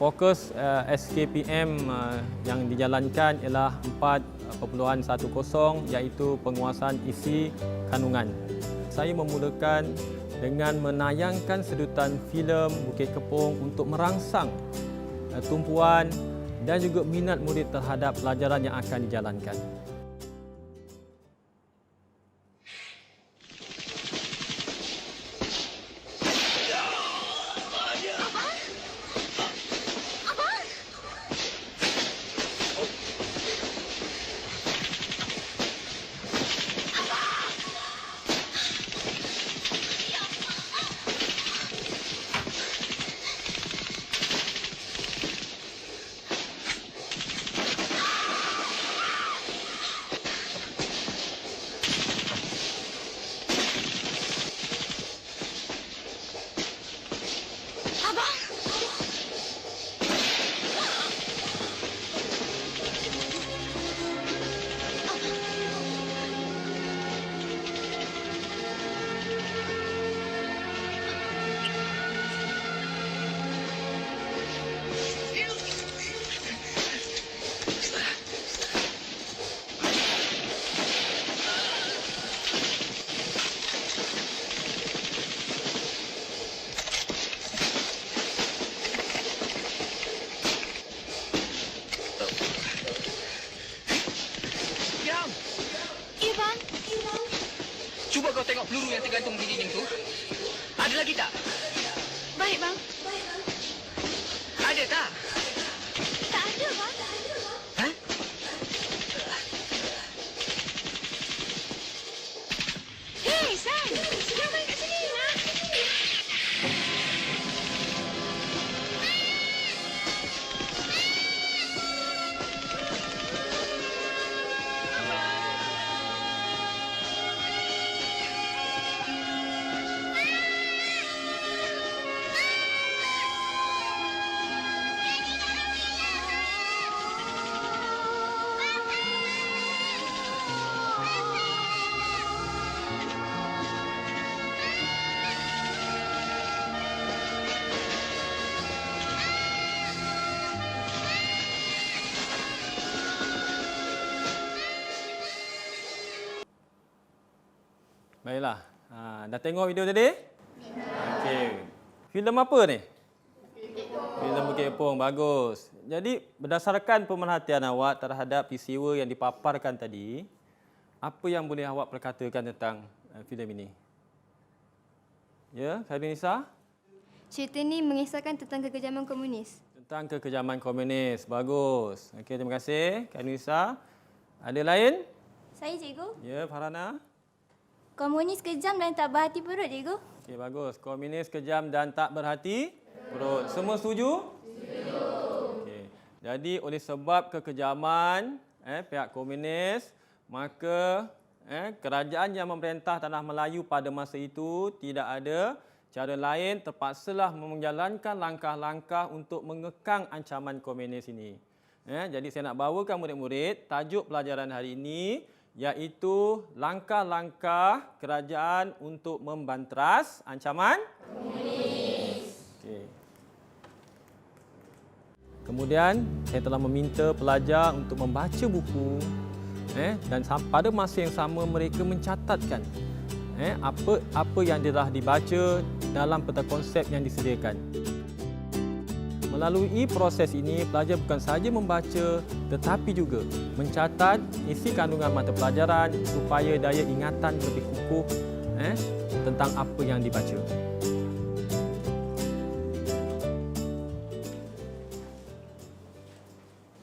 Fokus SKPM yang dijalankan ialah 4.10 iaitu penguasaan isi kandungan. Saya memulakan dengan menayangkan sedutan filem Bukit Kepong untuk merangsang tumpuan dan juga minat murid terhadap pelajaran yang akan dijalankan. Cuba kau tengok peluru yang tergantung di dinding tu. Ada lagi tak? Baik, bang. Ada tak? Tak ada, bang. Ha? Hei, Sam. Jangan main kat sini, nak. Baiklah. Dah tengok video tadi? Okey. Filem apa ni? Filem Bukit Kepong. Bagus. Jadi, berdasarkan pemerhatian awak terhadap peristiwa yang dipaparkan tadi, apa yang boleh awak perkatakan tentang filem ini? Ya, Khairunisa? Cerita ini mengisahkan tentang kekejaman komunis. Tentang kekejaman komunis. Bagus. Okey, terima kasih, Khairunisa. Ada lain? Saya, cikgu. Ya, Farhana? Komunis kejam dan tak berhati perut, cikgu. Okey, bagus. Komunis kejam dan tak berhati perut. Semua setuju? Setuju. Okey. Jadi, oleh sebab kekejaman pihak komunis, maka kerajaan yang memerintah tanah Melayu pada masa itu tidak ada cara lain, terpaksalah menjalankan langkah-langkah untuk mengekang ancaman komunis ini. Jadi, saya nak bawakan murid-murid tajuk pelajaran hari ini, iaitu langkah-langkah kerajaan untuk membanteras ancaman komunis. Okay. Kemudian, saya telah meminta pelajar untuk membaca buku dan pada masa yang sama mereka mencatatkan apa yang telah dibaca dalam peta konsep yang disediakan. Melalui proses ini, pelajar bukan sahaja membaca tetapi juga mencatat isi kandungan mata pelajaran supaya daya ingatan lebih kukuh tentang apa yang dibaca.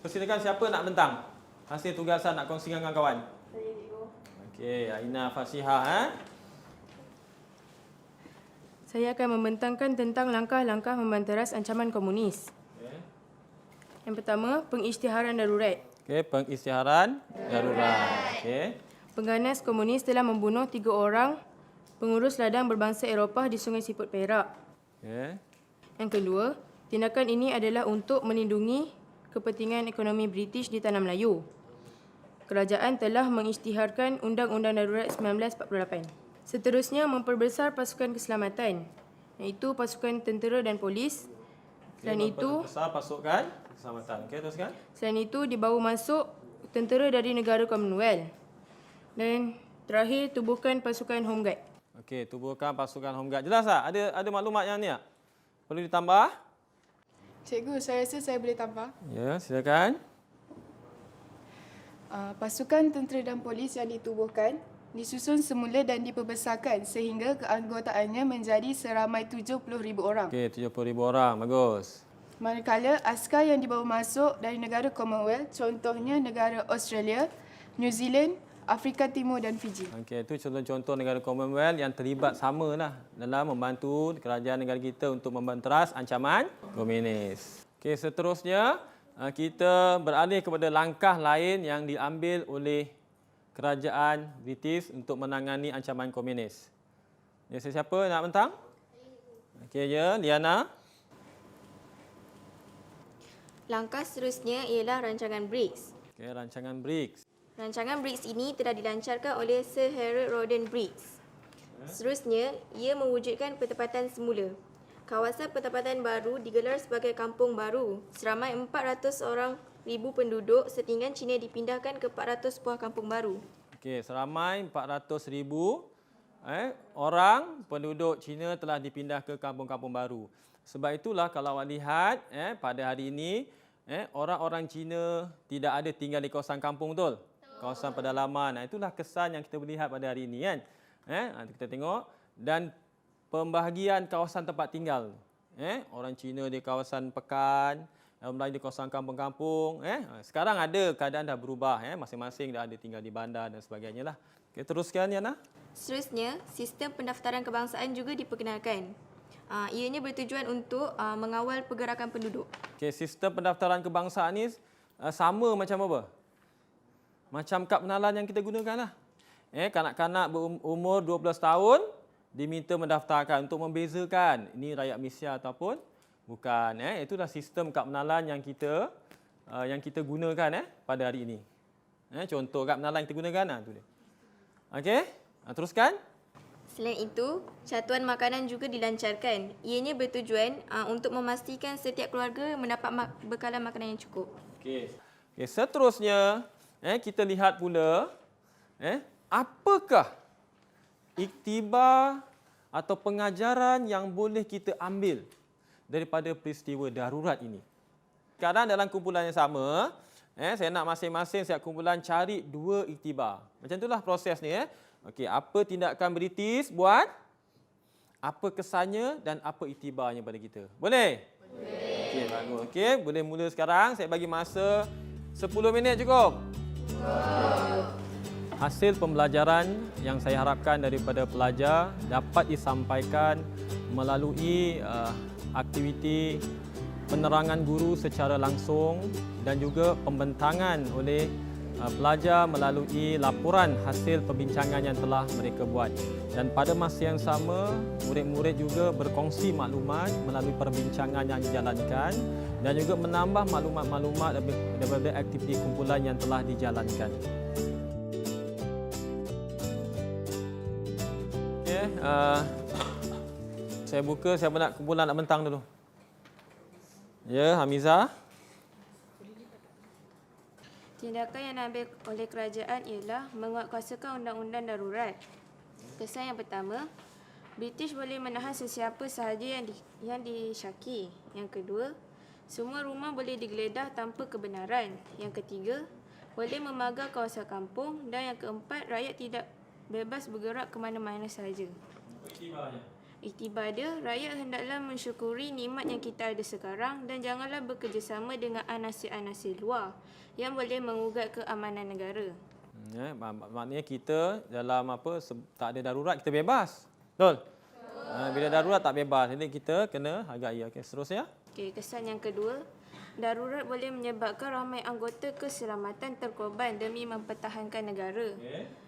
Persilakan, siapa nak bentang hasil tugasan nak kongsi dengan kawan? Saya, cikgu. Okey, Aina Fasihah. Saya akan membentangkan tentang langkah-langkah membanteras ancaman komunis. Okay. Yang pertama, pengisytiharan darurat. Okey, pengisytiharan darurat. Okey. Pengganas komunis telah membunuh 3 orang pengurus ladang berbangsa Eropah di Sungai Siput Perak. Okey. Yang kedua, tindakan ini adalah untuk melindungi kepentingan ekonomi British di Tanah Melayu. Kerajaan telah mengisytiharkan Undang-Undang Darurat 1948. Seterusnya, memperbesar pasukan keselamatan, iaitu pasukan tentera dan polis. Selain itu, besar pasukan keselamatan. Okey, teruskan. Selain itu, dibawa masuk tentera dari negara Commonwealth. Dan terakhir, tubuhkan pasukan Home Guard. Okey, tubuhkan pasukan Home Guard. Jelas tak? Ada maklumat yang ni tak? Perlu ditambah? Cikgu, saya rasa saya boleh tambah. Ya, silakan. Pasukan tentera dan polis yang ditubuhkan disusun semula dan diperbesarkan sehingga keanggotaannya menjadi seramai 70,000 orang. Okey, 70,000 orang. Bagus. Manakala askar yang dibawa masuk dari negara Commonwealth, contohnya negara Australia, New Zealand, Afrika Timur dan Fiji. Okey, itu contoh-contoh negara Commonwealth yang terlibat samalah dalam membantu kerajaan negara kita untuk membenteras ancaman komunis. Okey, seterusnya kita beralih kepada langkah lain yang diambil oleh kerajaan British untuk menangani ancaman komunis. Ya, siapa nak bentang? Okey, ya, Liana. Langkah seterusnya ialah rancangan BRICS. Okey, rancangan BRICS. Rancangan BRICS ini telah dilancarkan oleh Sir Harold Roden Briggs. Seterusnya, ia mewujudkan pertempatan semula. Kawasan pertempatan baru digelar sebagai kampung baru. Seramai 400,000 penduduk setinggan China dipindahkan ke 400 buah kampung baru. Okey, seramai 400,000 orang penduduk China telah dipindah ke kampung-kampung baru. Sebab itulah kalau awak lihat pada hari ini orang-orang Cina tidak ada tinggal di kawasan kampung, betul? Kawasan pedalaman. Itulah kesan yang kita lihat pada hari ini kan. Nanti kita tengok dan pembahagian kawasan tempat tinggal. Orang Cina di kawasan pekan, orang Melayu di kawasan kampung-kampung. Sekarang ada keadaan dah berubah. Masing-masing dah ada tinggal di bandar dan sebagainya lah. Okay, teruskan Yana. Seterusnya, sistem pendaftaran kebangsaan juga diperkenalkan. Ianya bertujuan untuk mengawal pergerakan penduduk. Okay, sistem pendaftaran kebangsaan ni sama macam apa? Macam kad pengenalan yang kita gunakan lah. Kanak-kanak berumur 12 tahun diminta mendaftarkan untuk membezakan ini rakyat Malaysia ataupun bukan. Itulah sistem kad pengenalan yang kita gunakan pada hari ini. Contoh kad pengenalan yang kita gunakan tu dia. Okey, teruskan. Selain itu, catuan makanan juga dilancarkan. Ianya bertujuan untuk memastikan setiap keluarga mendapat bekalan makanan yang cukup. Okey. Seterusnya, kita lihat pula apakah iktibar atau pengajaran yang boleh kita ambil daripada peristiwa darurat ini. Sekarang dalam kumpulan yang sama, saya nak masing-masing setiap kumpulan cari 2 iktibar. Macam itulah proses ni. Okey, apa tindakan British buat? Apa kesannya dan apa iktibarnya pada kita? Boleh? Boleh. Okey, bagus. Okey, boleh mula sekarang. Saya bagi masa 10 minit cukup. Hasil pembelajaran yang saya harapkan daripada pelajar dapat disampaikan melalui aktiviti penerangan guru secara langsung dan juga pembentangan oleh pelajar melalui laporan hasil perbincangan yang telah mereka buat. Dan pada masa yang sama, murid-murid juga berkongsi maklumat melalui perbincangan yang dijalankan dan juga menambah maklumat-maklumat daripada aktiviti kumpulan yang telah dijalankan. Okey, saya buka, siapa nak kumpulan nak bentang dulu? Ya, Hamiza. Tindakan yang diambil oleh kerajaan ialah menguatkuasakan undang-undang darurat. Kesan yang pertama, British boleh menahan sesiapa sahaja yang disyaki. Yang kedua, semua rumah boleh digeledah tanpa kebenaran. Yang ketiga, boleh memagar kawasan kampung. Dan yang keempat, rakyat tidak bebas bergerak ke mana-mana sahaja. Iktibar dia, rakyat hendaklah mensyukuri nikmat yang kita ada sekarang dan janganlah bekerjasama dengan anasir-anasir luar yang boleh mengugat keamanan negara. Maknanya kita dalam tak ada darurat kita bebas. Betul? Bila darurat tak bebas. Jadi kita kena hargai. Okey, seterusnya. Okey, kesan yang kedua, darurat boleh menyebabkan ramai anggota keselamatan terkorban demi mempertahankan negara.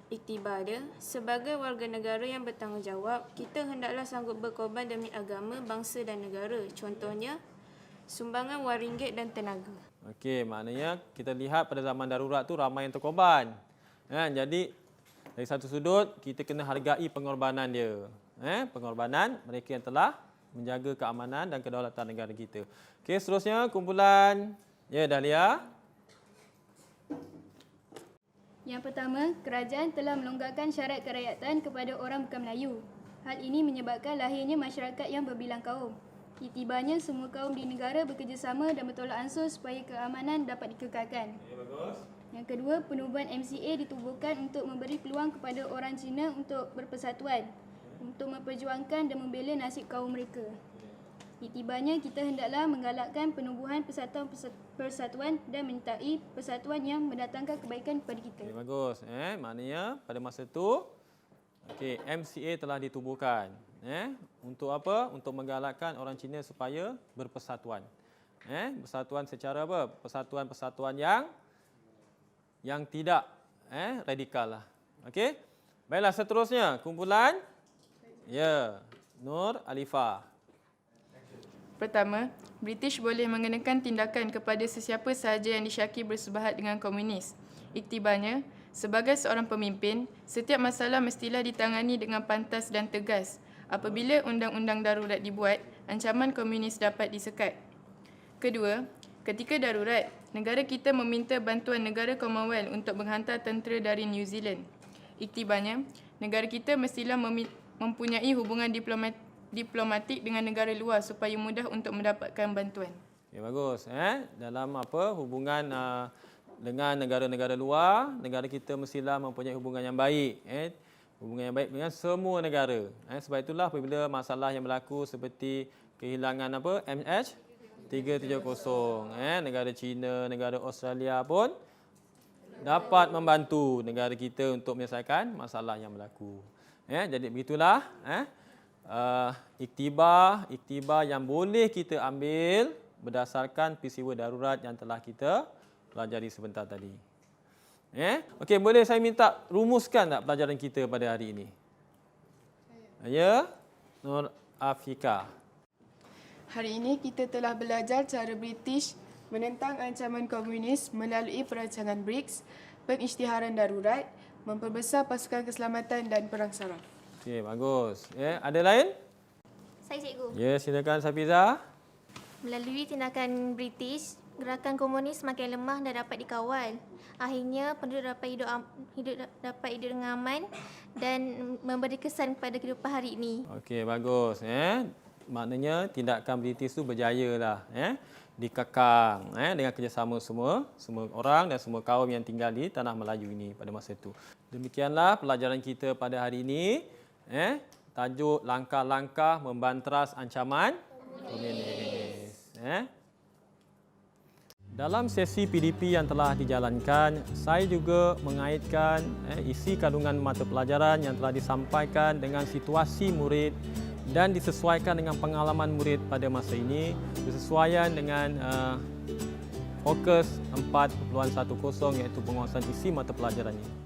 Iktibar dia, sebagai warga negara yang bertanggungjawab, kita hendaklah sanggup berkorban demi agama, bangsa dan negara. Contohnya, sumbangan wang ringgit dan tenaga. Okey, maknanya kita lihat pada zaman darurat tu ramai yang terkorban. Jadi dari satu sudut kita kena hargai pengorbanan dia. Pengorbanan mereka yang telah menjaga keamanan dan kedaulatan negara kita. Okey, seterusnya kumpulan Dahlia. Yang pertama, kerajaan telah melonggarkan syarat kerakyatan kepada orang bukan Melayu. Hal ini menyebabkan lahirnya masyarakat yang berbilang kaum. Iktibarnya semua kaum di negara bekerjasama dan bertolak ansur supaya keamanan dapat dikekalkan. Yang kedua, penubuhan MCA ditubuhkan untuk memberi peluang kepada orang Cina untuk berpersatuan, untuk memperjuangkan dan membela nasib kaum mereka. Iktibarnya kita hendaklah menggalakkan penubuhan persatuan dan menyertai persatuan yang mendatangkan kebaikan kepada kita. Okay, bagus. Maknanya pada masa itu MCA telah ditubuhkan. Untuk apa? Untuk menggalakkan orang Cina supaya berpersatuan. Bersatuan secara apa? Persatuan yang tidak radikal lah. Okey. Baiklah, seterusnya kumpulan Nur Alifah. Pertama, British boleh mengenakan tindakan kepada sesiapa sahaja yang disyaki bersebahat dengan komunis. Iktibarnya, sebagai seorang pemimpin, setiap masalah mestilah ditangani dengan pantas dan tegas. Apabila undang-undang darurat dibuat, ancaman komunis dapat disekat. Kedua, ketika darurat, negara kita meminta bantuan negara Commonwealth untuk menghantar tentera dari New Zealand. Iktibarnya, negara kita mestilah mempunyai hubungan diplomatik dengan negara luar supaya mudah untuk mendapatkan bantuan. Okay, bagus. Dalam hubungan dengan negara-negara luar, negara kita mestilah mempunyai hubungan yang baik. Hubungan yang baik dengan semua negara. Sebab itulah apabila masalah yang berlaku seperti kehilangan MH370, negara China, negara Australia pun dapat membantu negara kita untuk menyelesaikan masalah yang berlaku. Jadi begitulah iktibar yang boleh kita ambil berdasarkan peristiwa darurat yang telah kita pelajari sebentar tadi. Okey, boleh saya minta rumuskan tak pelajaran kita pada hari ini? Ya, Nur Afika. Hari ini kita telah belajar cara British menentang ancaman komunis melalui perancangan BRICS, pengisytiharan darurat, memperbesar pasukan keselamatan dan perang saraf. Okey, bagus. Ada lain? Saya cikgu. Ya, silakan Safiza. Melalui tindakan British, gerakan komunis makin lemah dan dapat dikawal. Akhirnya penduduk dapat hidup dengan aman dan memberi kesan kepada kehidupan hari ini. Okey, bagus. Maknanya tindakan British tu berjaya lah. Dikekang dengan kerjasama semua orang dan semua kaum yang tinggal di Tanah Melayu ini pada masa itu. Demikianlah pelajaran kita pada hari ini. Tajuk langkah-langkah membanteras ancaman komunis. Dalam sesi PDP yang telah dijalankan, saya juga mengaitkan isi kandungan mata pelajaran yang telah disampaikan dengan situasi murid dan disesuaikan dengan pengalaman murid pada masa ini, bersesuaian dengan fokus 4.10 iaitu penguasaan isi mata pelajaran ini.